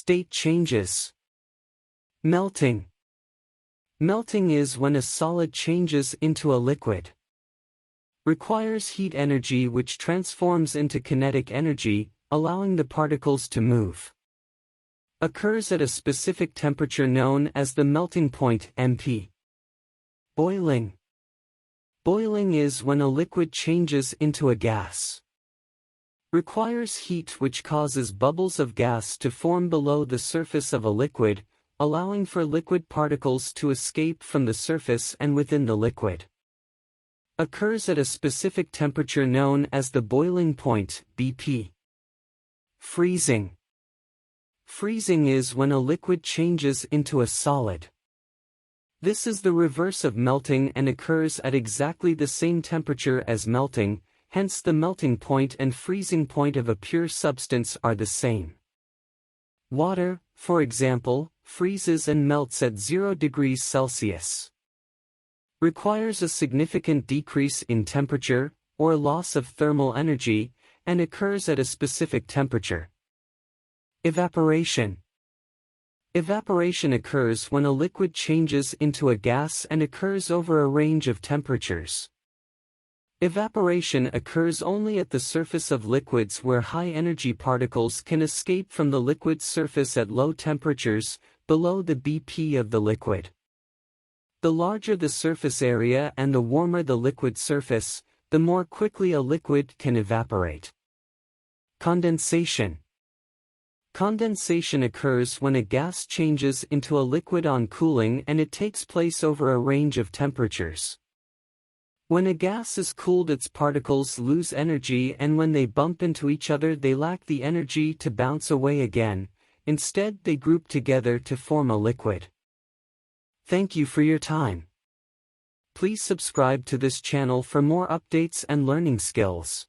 State changes. Melting. Melting is when a solid changes into a liquid. Requires heat energy which transforms into kinetic energy, allowing the particles to move. Occurs at a specific temperature known as the melting point, MP. Boiling. Boiling is when a liquid changes into a gas. Requires heat which causes bubbles of gas to form below the surface of a liquid, allowing for liquid particles to escape from the surface and within the liquid. Occurs at a specific temperature known as the boiling point, BP. Freezing. Freezing is when a liquid changes into a solid. This is the reverse of melting and occurs at exactly the same temperature as melting, hence the melting point and freezing point of a pure substance are the same. Water, for example, freezes and melts at 0 degrees Celsius. Requires a significant decrease in temperature, or loss of thermal energy, and occurs at a specific temperature. Evaporation. Evaporation occurs when a liquid changes into a gas and occurs over a range of temperatures. Evaporation occurs only at the surface of liquids where high-energy particles can escape from the liquid's surface at low temperatures, below the BP of the liquid. The larger the surface area and the warmer the liquid surface, the more quickly a liquid can evaporate. Condensation. Condensation occurs when a gas changes into a liquid on cooling and it takes place over a range of temperatures. When a gas is cooled, its particles lose energy, and when they bump into each other they lack the energy to bounce away again, instead they group together to form a liquid. Thank you for your time. Please subscribe to this channel for more updates and learning skills.